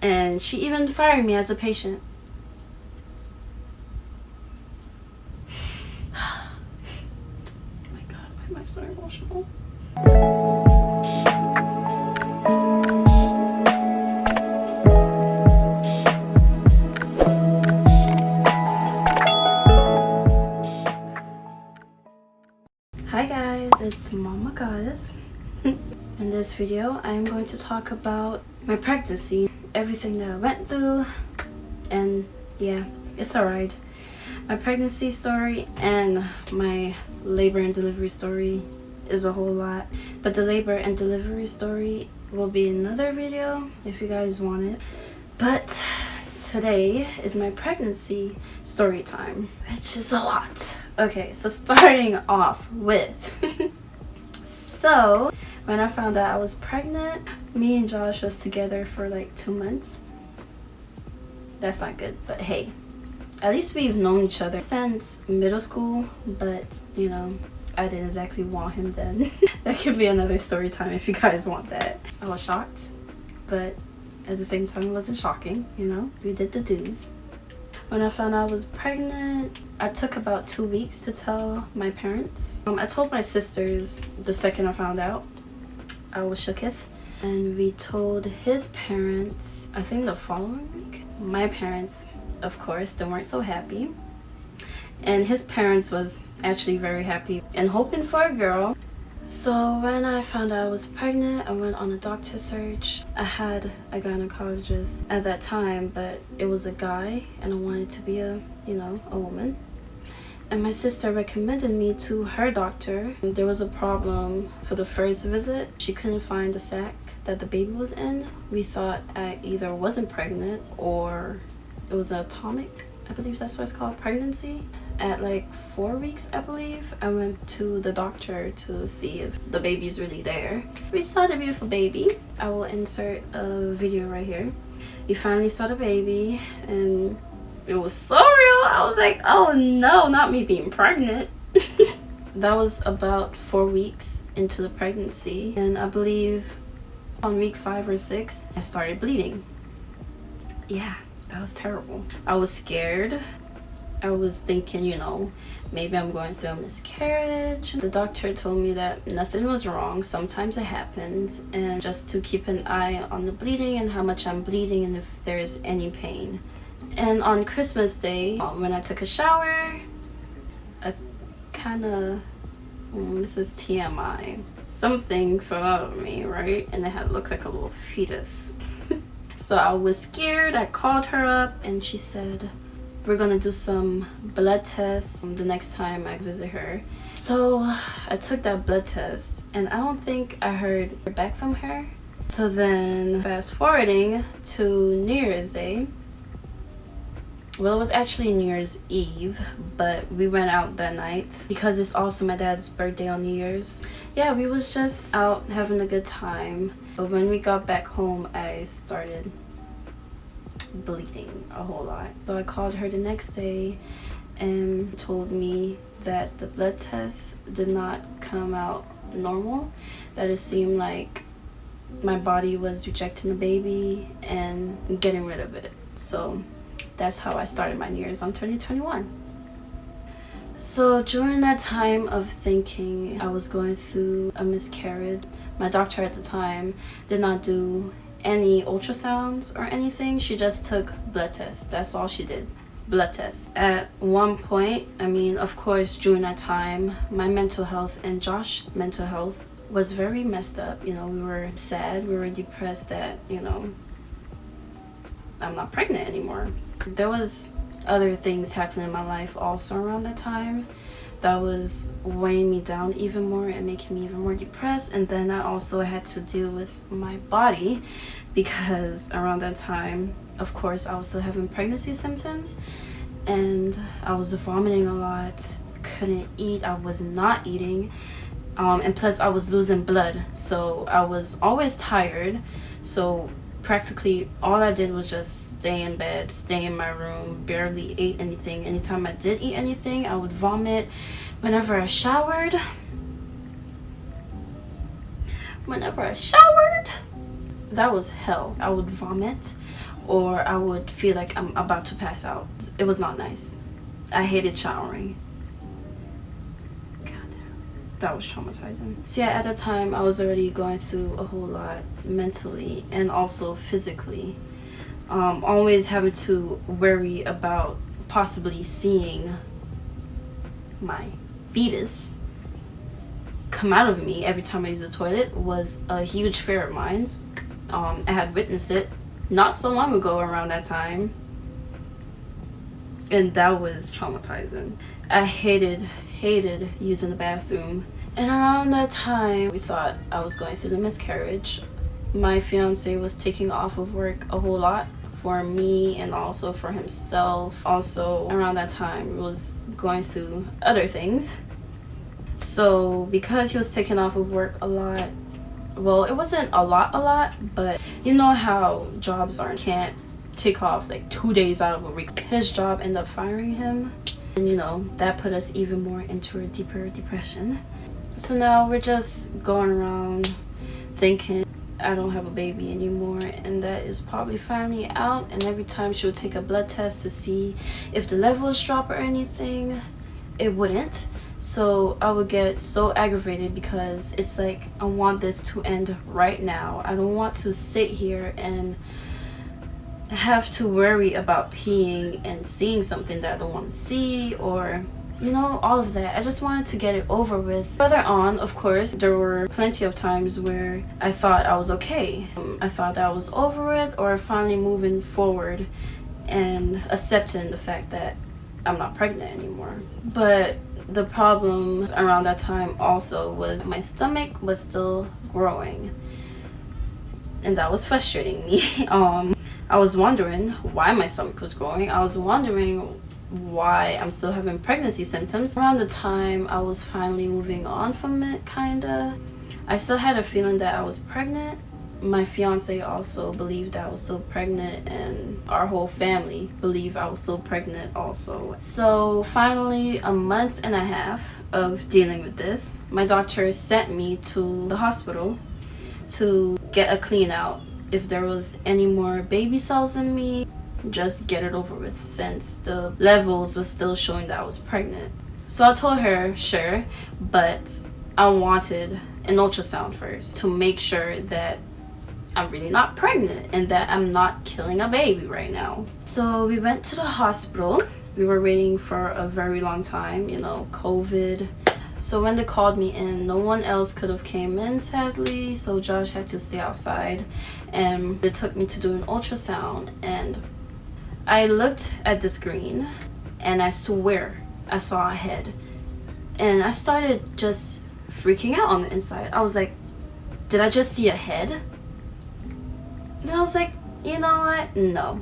and she even fired me as a patient. Oh my god, why am I so emotional? Hi guys, it's Mama Goddess. In this video, I am going to talk about my pregnancy, everything that I went through, and yeah, it's alright. My pregnancy story and my labor and delivery story is a whole lot, but the labor and delivery story will be another video if you guys want it. But today is my pregnancy story time, which is a lot. Okay, so starting off with so when I found out I was pregnant, me and Josh was together for like 2 months. That's not good, but hey, at least we've known each other since middle school, but you know, I didn't exactly want him then. That could be another story time if you guys want that. I was shocked, but at the same time it wasn't shocking, you know, we did the do's. When I found out I was pregnant, I took about 2 weeks to tell my parents. I told my sisters the second I found out. I was shooketh. And we told his parents, I think the following week. My parents, of course, they weren't so happy. And his parents was actually very happy and hoping for a girl. So when I found out I was pregnant, I went on a doctor search. I had a gynecologist at that time, but it was a guy and I wanted to be a woman. And my sister recommended me to her doctor. There was a problem for the first visit. She couldn't find the sac that the baby was in. We thought I either wasn't pregnant or it was an atomic, I believe that's what it's called, pregnancy. At like 4 weeks, I believe, I went to the doctor to see if the baby's really there. We saw the beautiful baby. I will insert a video right here. We finally saw the baby and it was so real. I was like, oh no, not me being pregnant. That was about 4 weeks into the pregnancy, and I believe on week 5 or 6, I started bleeding. Yeah, that was terrible. I was scared. I was thinking, you know, maybe I'm going through a miscarriage. The doctor told me that nothing was wrong. Sometimes it happens, and just to keep an eye on the bleeding and how much I'm bleeding and if there's any pain. And on Christmas Day, when I took a shower, a kind of, this is TMI, something fell out of me, right? And it looked like a little fetus. So I was scared. I called her up and she said, we're gonna do some blood tests the next time I visit her. So I took that blood test and I don't think I heard back from her. So then fast forwarding to New Year's Day. Well, it was actually New Year's Eve, but we went out that night because it's also my dad's birthday on New Year's. Yeah, we was just out having a good time. But when we got back home, I started bleeding a whole lot. So I called her the next day and told me that the blood test did not come out normal, that it seemed like my body was rejecting the baby and getting rid of it. So that's how I started my New Year's on 2021. So during that time of thinking I was going through a miscarriage, my doctor at the time did not do any ultrasounds or anything. She just took blood tests. That's all she did, blood tests. At one point, I mean, of course, during that time, my mental health and Josh's mental health was very messed up. You know, we were sad, we were depressed that, you know, I'm not pregnant anymore. There was other things happening in my life also around that time that was weighing me down even more and making me even more depressed. And then I also had to deal with my body because around that time, of course, I was still having pregnancy symptoms and I was vomiting a lot, couldn't eat, I was not eating, and plus I was losing blood, so I was always tired. So practically all I did was just stay in bed, stay in my room, barely ate anything. Anytime I did eat anything, I would vomit. Whenever I showered, that was hell. I would vomit or I would feel like I'm about to pass out. It was not nice. I hated showering. God, that was traumatizing. So yeah, at the time I was already going through a whole lot mentally and also physically. Always having to worry about possibly seeing my fetus come out of me every time I use the toilet was a huge fear of mine. I had witnessed it not so long ago around that time, and that was traumatizing. I hated using the bathroom. And around that time, we thought I was going through the miscarriage. My fiance was taking off of work a whole lot for me and also for himself. Also around that time, he was going through other things. So because he was taking off of work a lot, well, it wasn't a lot, but you know how jobs can't take off like 2 days out of a week. His job ended up firing him, and you know, that put us even more into a deeper depression. So now we're just going around thinking I don't have a baby anymore, and that is probably finally out. And every time she would take a blood test to see if the levels drop or anything, it wouldn't. So I would get so aggravated because it's like, I want this to end right now. I don't want to sit here and have to worry about peeing and seeing something that I don't want to see, or you know, all of that. I just wanted to get it over with. Further on, of course, there were plenty of times where I thought I was okay. I thought that I was over it, or finally moving forward and accepting the fact that I'm not pregnant anymore. But the problem around that time also was my stomach was still growing, and that was frustrating me. I was wondering why my stomach was growing. I was wondering why I'm still having pregnancy symptoms. Around the time I was finally moving on from it, kinda, I still had a feeling that I was pregnant. My fiance also believed that I was still pregnant, and our whole family believed I was still pregnant also. So finally, a month and a half of dealing with this, my doctor sent me to the hospital to get a clean out. If there was any more baby cells in me, just get it over with, since the levels was still showing that I was pregnant. So I told her, sure, but I wanted an ultrasound first to make sure that I'm really not pregnant and that I'm not killing a baby right now. So we went to the hospital. We were waiting for a very long time, you know, COVID. So when they called me in, no one else could have came in, sadly, so Josh had to stay outside, and they took me to do an ultrasound. And I looked at the screen and I swear I saw a head, and I started just freaking out on the inside. I was like, did I just see a head? And I was like, you know what? No.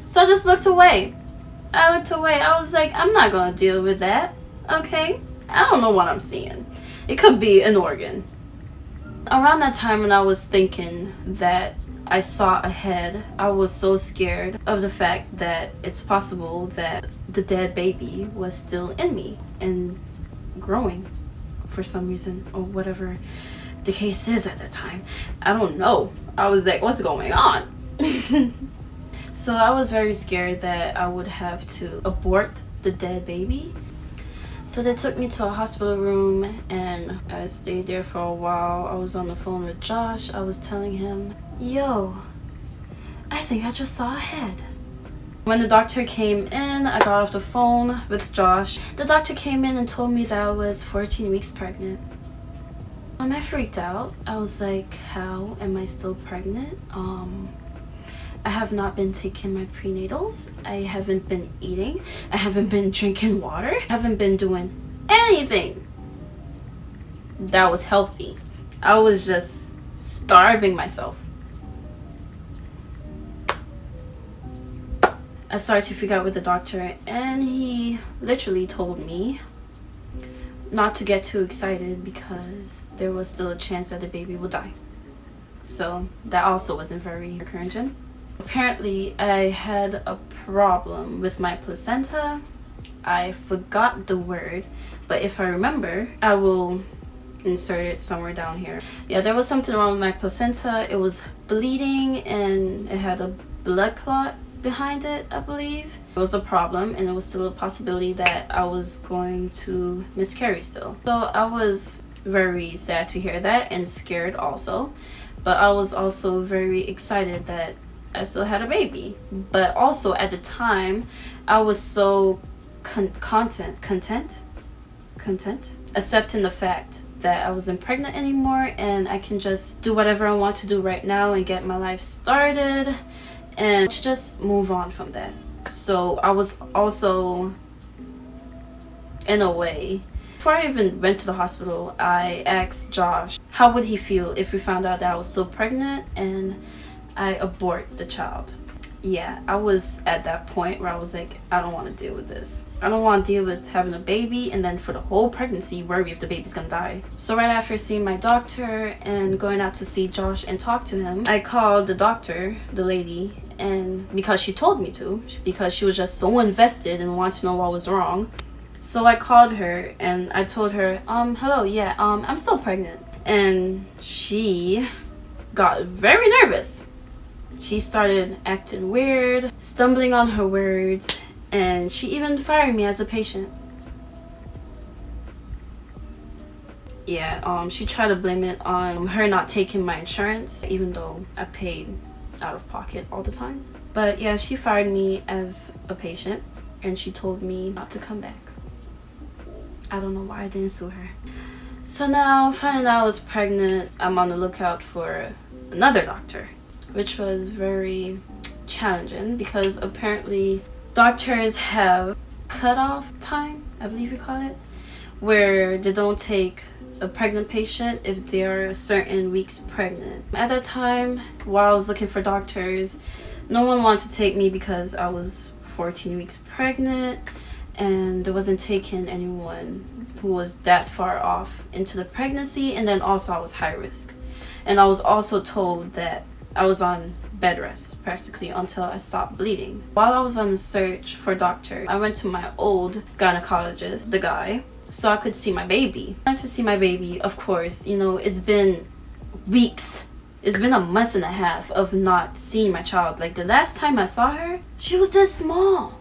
So I just looked away. I was like, I'm not gonna deal with that. Okay? I don't know what I'm seeing. It could be an organ. Around that time when I was thinking that I saw a head, I was so scared of the fact that it's possible that the dead baby was still in me and growing for some reason, or whatever the case is at that time. I don't know. I was like, what's going on? So I was very scared that I would have to abort the dead baby. So they took me to a hospital room and I stayed there for a while. I was on the phone with Josh. I was telling him, yo, I think I just saw a head. When the doctor came in, I got off the phone with Josh. The doctor came in and told me that I was 14 weeks pregnant. I freaked out. I was like, how am I still pregnant? I have not been taking my prenatals. I haven't been eating. I haven't been drinking water. I haven't been doing anything that was healthy. I was just starving myself. I started to freak out with the doctor, and he literally told me not to get too excited because there was still a chance that the baby would die. So that also wasn't very encouraging. Apparently, I had a problem with my placenta. I forgot the word, but if I remember, I will inserted somewhere down here. Yeah, there was something wrong with my placenta. It was bleeding and it had a blood clot behind it, I believe. It was a problem, and it was still a possibility that I was going to miscarry still. So I was very sad to hear that and scared also, but I was also very excited that I still had a baby. But also at the time I was so content accepting the fact that I wasn't pregnant anymore and I can just do whatever I want to do right now and get my life started and just move on from that. So I was also, in a way, before I even went to the hospital, I asked Josh how would he feel if we found out that I was still pregnant and I abort the child. Yeah, I was at that point where I was like, I don't want to deal with this. I don't want to deal with having a baby and then for the whole pregnancy worry if the baby's gonna die. So right after seeing my doctor and going out to see Josh and talk to him, I called the doctor, the lady, and because she told me to, because she was just so invested and wanted to know what was wrong. So I called her and I told her, hello, yeah, I'm still pregnant. And she got very nervous. She started acting weird, stumbling on her words, and she even fired me as a patient. Yeah, she tried to blame it on her not taking my insurance, even though I paid out of pocket all the time. But yeah, she fired me as a patient, and she told me not to come back. I don't know why I didn't sue her. So now, finding out I was pregnant, I'm on the lookout for another doctor, which was very challenging because apparently doctors have cutoff time, I believe you call it, where they don't take a pregnant patient if they are a certain weeks pregnant. At that time, while I was looking for doctors, no one wanted to take me because I was 14 weeks pregnant and there wasn't taking anyone who was that far off into the pregnancy, and then also I was high risk. And I was also told that I was on bed rest practically until I stopped bleeding. While I was on the search for a doctor, I went to my old gynecologist, the guy, so I could see my baby. Nice to see my baby, of course. You know, it's been weeks. It's been a month and a half of not seeing my child. Like the last time I saw her, she was this small.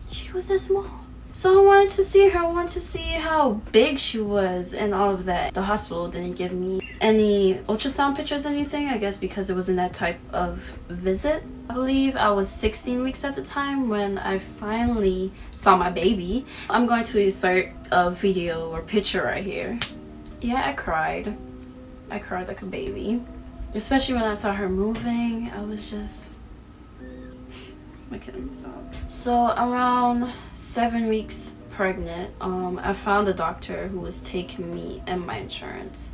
She was this small. So I wanted to see her. I wanted to see how big she was and all of that. The hospital didn't give me any ultrasound pictures or anything, I guess because it wasn't that type of visit. I believe I was 16 weeks at the time when I finally saw my baby. I'm going to insert a video or picture right here. Yeah, I cried. I cried like a baby. Especially when I saw her moving. I was just... I can't stop. So around 7 weeks pregnant, I found a doctor who was taking me and my insurance.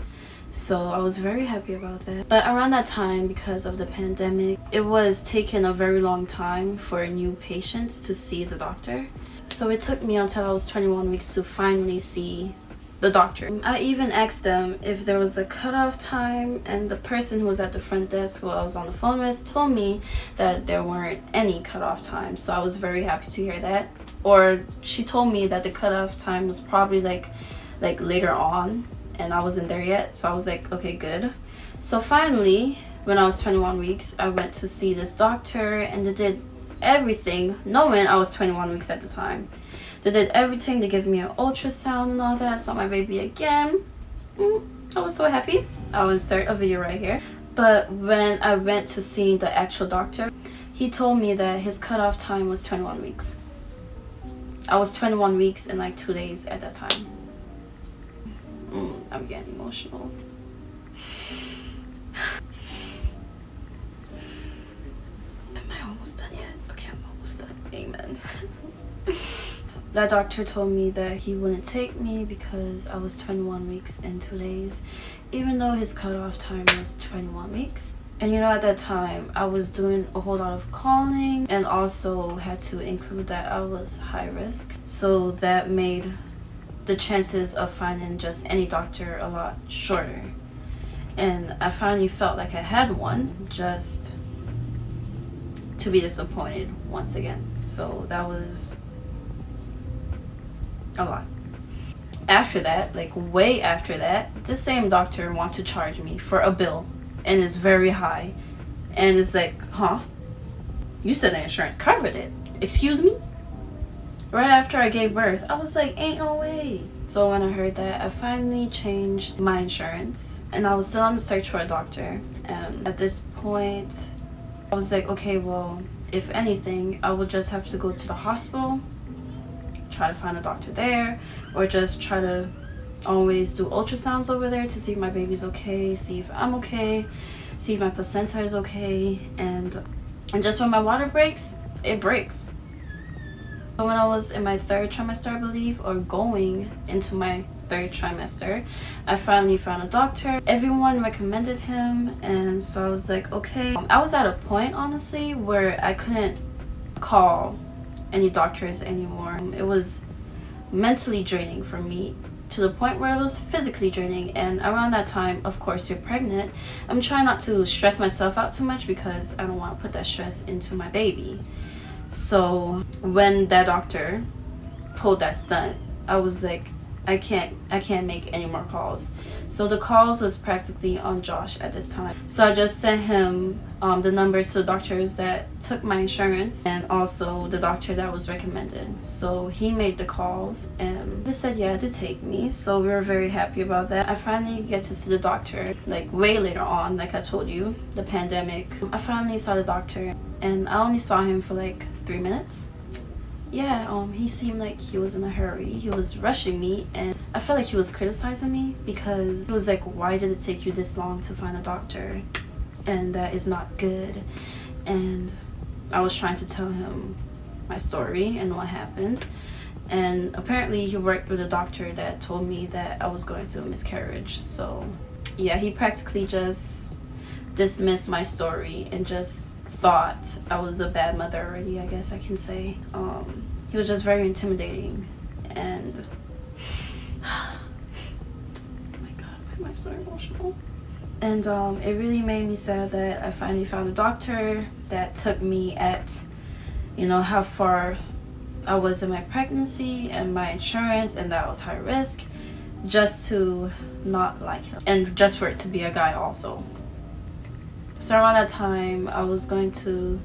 So I was very happy about that. But around that time, because of the pandemic, it was taking a very long time for new patients to see the doctor. So it took me until I was 21 weeks to finally see the doctor. I even asked them if there was a cutoff time, and the person who was at the front desk who I was on the phone with told me that there weren't any cutoff times. So I was very happy to hear that. Or she told me that the cutoff time was probably like later on, and I wasn't there yet. So I was like, okay, good. So finally, when I was 21 weeks, I went to see this doctor, and they did everything, knowing I was 21 weeks at the time. They did everything. They gave me an ultrasound and all that. I saw my baby again. I was so happy. I'll insert a video right here. But when I went to see the actual doctor, he told me that his cutoff time was 21 weeks. I was 21 weeks and like 2 days at that time. I'm getting emotional. Am I almost done yet? Okay, I'm almost done. Amen. That doctor told me that he wouldn't take me because I was 21 weeks and 2 days, even though his cutoff time was 21 weeks. And you know, at that time, I was doing a whole lot of calling and also had to include that I was high risk. So that made the chances of finding just any doctor a lot shorter. And I finally felt like I had one, just to be disappointed once again. So that was a lot. after that, like way after that, the same doctor wants to charge me for a bill, and it's very high. And it's like, huh? You said the insurance covered it. Excuse me? Right after I gave birth, I was like, ain't no way. So when I heard that, I finally changed my insurance, and I was still on the search for a doctor. And at this point, I was like, okay, well, if anything, I would just have to go to the hospital, try to find a doctor there, or just try to always do ultrasounds over there to see if my baby's okay, see if I'm okay, see if my placenta is okay, and just when my water breaks, it breaks. So when I was in my 3rd trimester, I believe, or going into my 3rd trimester, I finally found a doctor. Everyone recommended him, and so I was like, okay. I was at a point, honestly, where I couldn't call any doctors anymore. It was mentally draining for me, to the point where it was physically draining. And around that time, of course, you're pregnant. I'm trying not to stress myself out too much because I don't want to put that stress into my baby. So when that doctor pulled that stunt, I was like, I can't make any more calls. So the calls was practically on Josh at this time. So I just sent him the numbers to the doctors that took my insurance, and also the doctor that was recommended. So he made the calls, and they said yeah to take me. So we were very happy about that. I finally get to see the doctor like way later on, like I told you, the pandemic. I finally saw the doctor, and I only saw him for like 3 minutes. Yeah, he seemed like he was in a hurry. He was rushing me, and I felt like he was criticizing me because he was like, why did it take you this long to find a doctor? And that is not good. And I was trying to tell him my story and what happened. And apparently he worked with a doctor that told me that I was going through a miscarriage. So yeah, he practically just dismissed my story and just thought I was a bad mother already, I guess I can say. He was just very intimidating, and oh my god, why am I so emotional? And it really made me sad that I finally found a doctor that took me at, you know, how far I was in my pregnancy and my insurance, and that was high risk, just to not like him, and just for it to be a guy also. So around that time, I was going to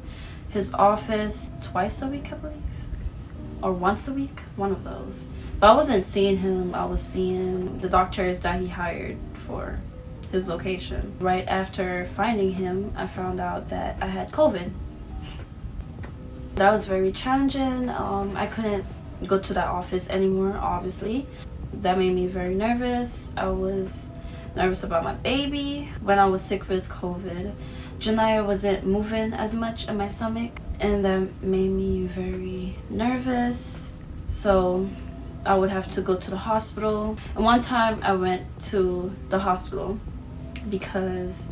his office twice a week, I believe, or once a week, one of those. But I wasn't seeing him, I was seeing the doctors that he hired for his location. Right after finding him, I found out that I had COVID. That was very challenging. I couldn't go to that office anymore, obviously. That made me very nervous. I was nervous about my baby. When I was sick with COVID, Janiyah wasn't moving as much in my stomach, and that made me very nervous. So I would have to go to the hospital. And one time I went to the hospital because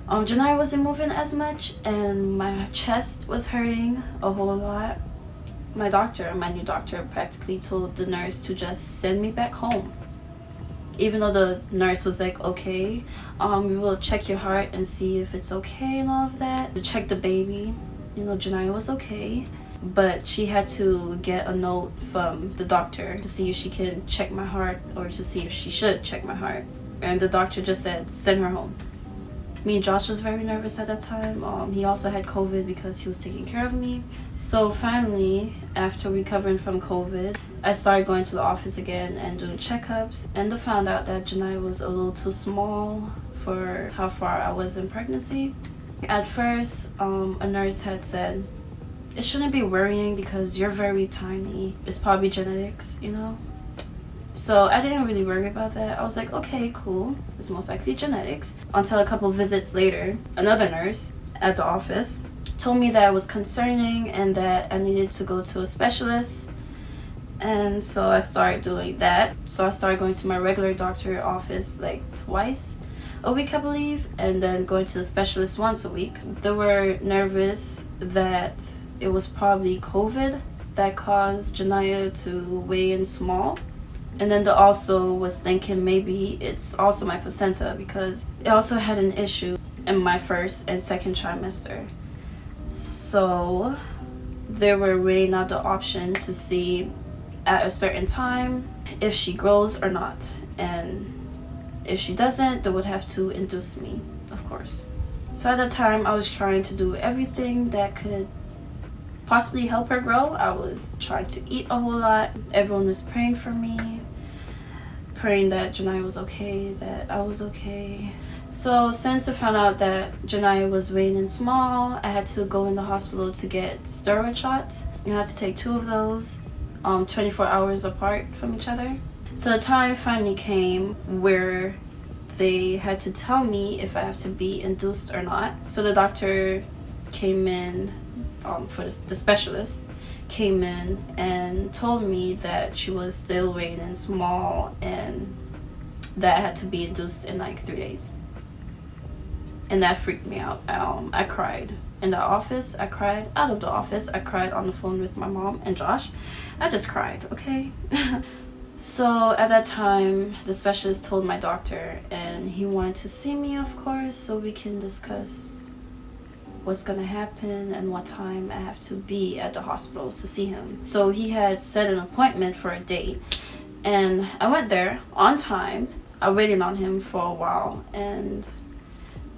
Janiyah wasn't moving as much and my chest was hurting a whole lot. My new doctor practically told the nurse to just send me back home. Even though the nurse was like, okay, we will check your heart and see if it's okay and all of that. To check the baby, you know, Janiyah was okay. But she had to get a note from the doctor to see if she can check my heart, or to see if she should check my heart. And the doctor just said, send her home. Me and Josh was very nervous at that time. He also had COVID because he was taking care of me. So finally, after recovering from COVID, I started going to the office again and doing checkups. And I found out that Janiyah was a little too small for how far I was in pregnancy. At first, a nurse had said, it shouldn't be worrying because you're very tiny. It's probably genetics, you know? So I didn't really worry about that. I was like, okay, cool. It's most likely genetics. Until a couple visits later, another nurse at the office told me that it was concerning and that I needed to go to a specialist. And so I started doing that. So I started going to my regular doctor office like twice a week, I believe, and then going to the specialist once a week. They were nervous that it was probably COVID that caused Janiyah to weigh in small. And then they also was thinking maybe it's also my placenta because it also had an issue in my 1st and 2nd trimester. So they were weighing out the option to see at a certain time if she grows or not, and if she doesn't, they would have to induce me, of course. So at that time, I was trying to do everything that could possibly help her grow. I was trying to eat a whole lot. Everyone was praying for me, praying that Janiyah was okay, that I was okay. So since I found out that Janiyah was waning small, I had to go in the hospital to get steroid shots. I had to take 2 of those 24 hours apart from each other. So the time finally came where they had to tell me if I have to be induced or not. So the doctor came in, the specialist came in and told me that she was still waning small and that I had to be induced in like 3 days. And that freaked me out. I cried in the office. I cried out of the office. I cried on the phone with my mom and Josh. I just cried, okay? So at that time, the specialist told my doctor, and he wanted to see me, of course, so we can discuss what's gonna happen and what time I have to be at the hospital to see him. So he had set an appointment for a date, and I went there on time. I waited on him for a while, and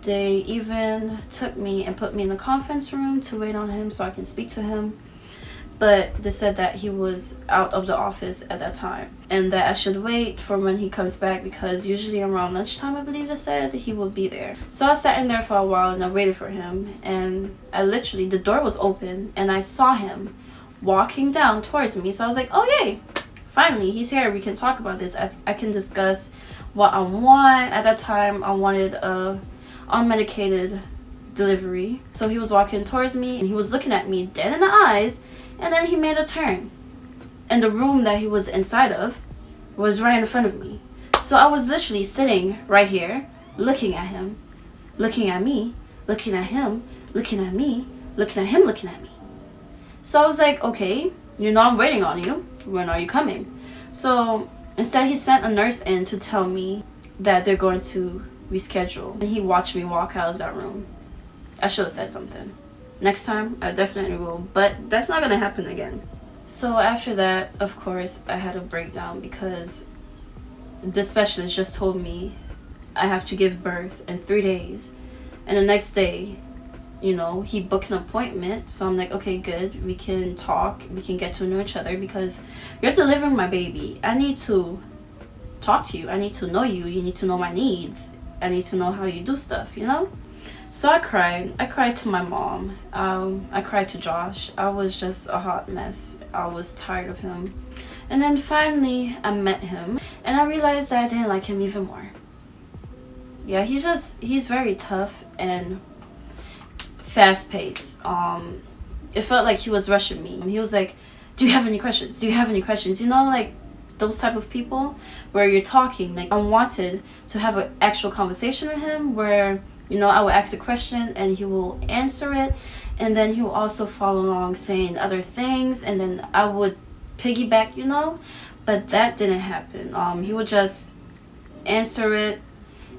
they even took me and put me in a conference room to wait on him so I can speak to him. But they said that he was out of the office at that time and that I should wait for when he comes back, because usually around lunchtime, I believe they said, he will be there. So I sat in there for a while and I waited for him, and the door was open and I saw him walking down towards me. So I was like, oh yay, finally he's here. We can talk about this. I can discuss what I want. At that time, I wanted a unmedicated delivery. So he was walking towards me and he was looking at me dead in the eyes. And then he made a turn. And the room that he was inside of was right in front of me. So I was literally sitting right here, looking at him, looking at me, looking at him, looking at me, looking at him, looking at me. So I was like, okay, you know I'm waiting on you. When are you coming? So instead, he sent a nurse in to tell me that they're going to reschedule. And he watched me walk out of that room. I should have said something. Next time, I definitely will, but that's not gonna happen again. So after that, of course, I had a breakdown because the specialist just told me I have to give birth in 3 days. And the next day, you know, he booked an appointment. So I'm like, okay, good. We can talk. We can get to know each other because you're delivering my baby. I need to talk to you. I need to know you. You need to know my needs. I need to know how you do stuff, you know? So I cried. I cried to my mom. I cried to Josh. I was just a hot mess. I was tired of him. And then finally, I met him. And I realized that I didn't like him even more. Yeah, he's very tough and fast-paced. It felt like he was rushing me. He was like, do you have any questions? Do you have any questions? You know, like those type of people where you're talking. Like I wanted to have an actual conversation with him where, you know, I will ask a question and he will answer it, and then he will also follow along saying other things, and then I would piggyback, you know, but that didn't happen. He would just answer it,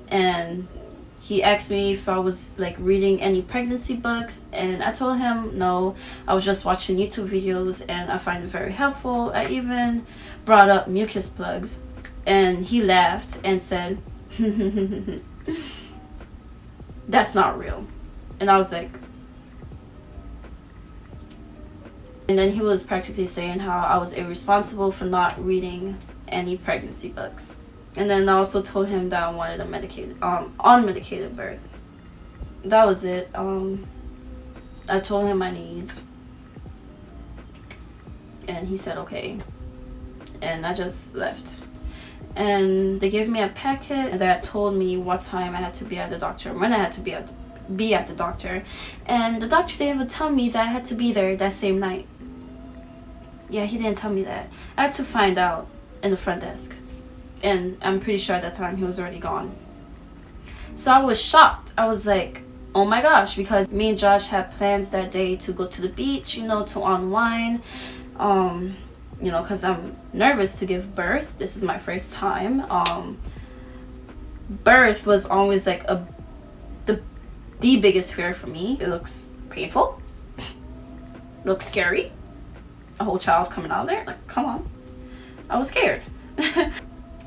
and he asked me if I was like reading any pregnancy books, and I told him no, I was just watching YouTube videos and I find it very helpful. I even brought up mucus plugs, and he laughed and said, that's not real. And I was like, and then he was practically saying how I was irresponsible for not reading any pregnancy books. And then I also told him that I wanted a unmedicated birth. That was it. I told him my needs, and he said okay, and I just left. And they gave me a packet that told me what time I had to be at the doctor, when I had to be at the doctor. And the doctor didn't even tell me that I had to be there that same night. Yeah, he didn't tell me that. I had to find out in the front desk. And I'm pretty sure at that time he was already gone. So I was shocked. I was like, oh my gosh, because me and Josh had plans that day to go to the beach, you know, to unwind. You know, because I'm nervous to give birth. This is my first time. Birth was always like the biggest fear for me. It looks painful. It looks scary. A whole child coming out of there. Like, come on. I was scared.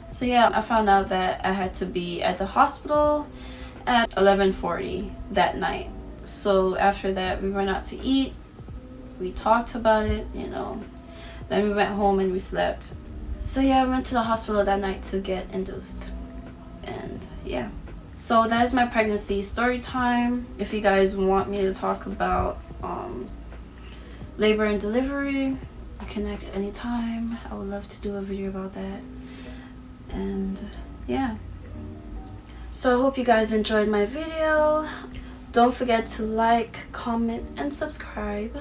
So yeah, I found out that I had to be at the hospital at 11:40 that night. So after that, we went out to eat. We talked about it, you know. Then we went home and we slept. So yeah, I went to the hospital that night to get induced. And yeah. So that is my pregnancy story time. If you guys want me to talk about labor and delivery, you can ask anytime. I would love to do a video about that. And yeah. So I hope you guys enjoyed my video. Don't forget to like, comment, and subscribe.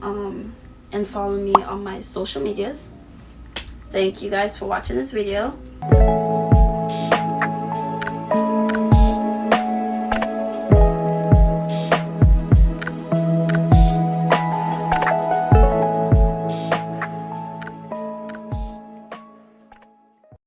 And follow me on my social medias. Thank you guys for watching this video.